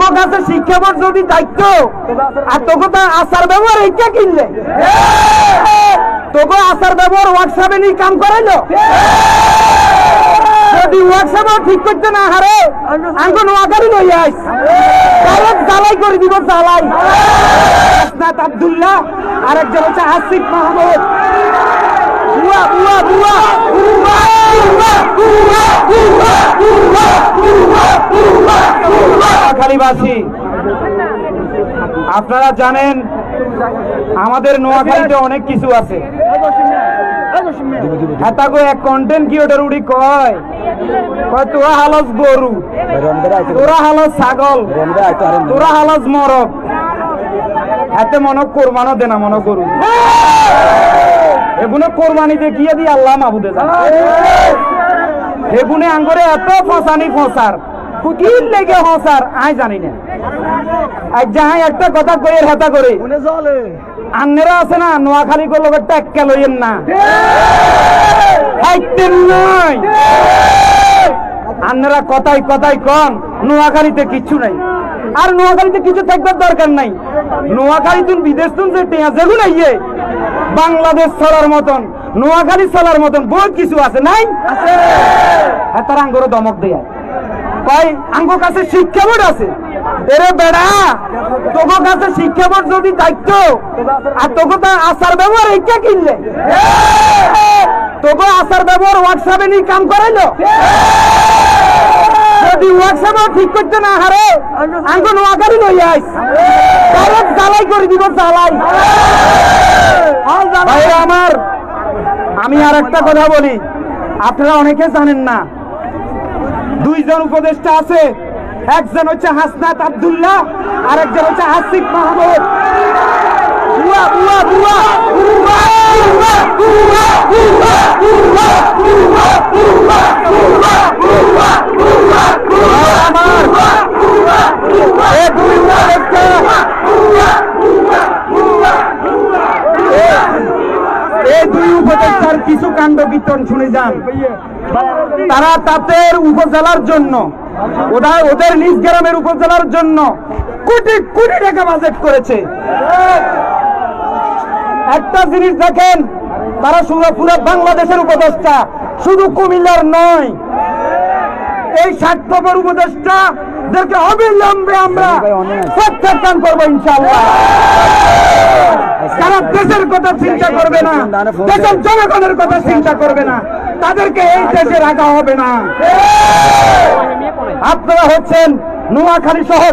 তোকে কাছে শিক্ষা বোর্ড যদি দায়িত্ব আর তোকে তো আচার ব্যবহার এইটা কিনলে তোকে আচার ব্যবহার হোয়াটসঅ্যাপে নিয়ে কাম করাইলো যদি হোয়াটসঅ্যাপ ঠিক করতে না হারে আঙ্গ নোয়াখালী লই আইস ডাইরেক্ট জ্বালাই করে দিব জ্বালাই হাসনাত আব্দুল্লাহ আরেকজন হচ্ছে আসিফ মাহমুদ বুয়া বুয়া বুয়া নোয়াখালীবাসী আপনারা জানেন আমাদের নোয়াখালীতে অনেক কিছু আছে হেতাগো এক কন্টেন্ট ক্রিয়েটর উড়ি কয় কয় তোরা হালস গরু তোরা হালস ছাগল তোরা হালস মরক এতে মনে কোরবানও দে না মনে গরু এগুলো কোরবানি দেখিয়ে দিয়ে আল্লাহ মাহবুদে যান এগুনে আঙ্গরে এত ফসানি ফসার কি লেগে হসার আই জানি না আজ যাই একটা কথা কইয়ের হেতা করে আন্নেরা আছে না নোয়াখালী গো লোকের টেক্কা লইয়েন না খাইতেন নাই আন্নেরা কথাই কথাই কন নোয়াখালীতে কিচ্ছু নাই আর নোয়াখালীতে কিছু থাকবার দরকার নাই নোয়াখালী তুন বিদেশ তুন যে টিয়া যেগুলো ইয়ে বাংলাদেশ চলার মতন নোয়াখালী চলার মতন বহুত কিছু আছে নাই আছে হেতার আঙ্গরে দমক দেয় ভাই আঙ্গ কাছে শিক্ষা বোর্ড আছে এরে বেড়া তোকে কাছে শিক্ষা বোর্ড যদি দায়িত্ব আর তোকে তো আচার ব্যবহার এইটা কিনলে তোকে আচার ব্যবহার হোয়াটসঅ্যাপে নিয়ে কাম করাইলো যদি হোয়াটসঅ্যাপ ঠিক করতে না হারে আঙ্গ নোয়াখালী লই আইস ডাইরেক্ট জ্বালাই করে দিব জ্বালাই ভাইরা আমার আমি আর একটা কথা বলি আপনারা অনেকে জানেন না দুইজন উপদেষ্টা আছে একজন হচ্ছে হাসনাত আব্দুল্লাহ আর একজন হচ্ছে আসিফ মাহমুদ বুয়া বুয়া বুয়া এই দুই উপদেষ্টার কিছু কাণ্ড কীর্তন শুনে যান তারা তাদের উপজেলার জন্য ওদের নিজ গ্রামের উপজেলার জন্য কোটি কোটি টাকা বাজেট করেছে একটা জিনিস দেখেন তারা পুরো বাংলাদেশের উপদেষ্টা শুধু কুমিল্লার নয় এই স্বার্থপর উপদেষ্টাদেরকে অবিলম্বে আমরা প্রত্যাখ্যান করবো ইনশাআল্লাহ যারা দেশের কথা চিন্তা করবে না দেশের জনগণের কথা চিন্তা করবে না তাদেরকে এই দেশে রাখা হবে না আপনারা হচ্ছেন নোয়াখালী সহ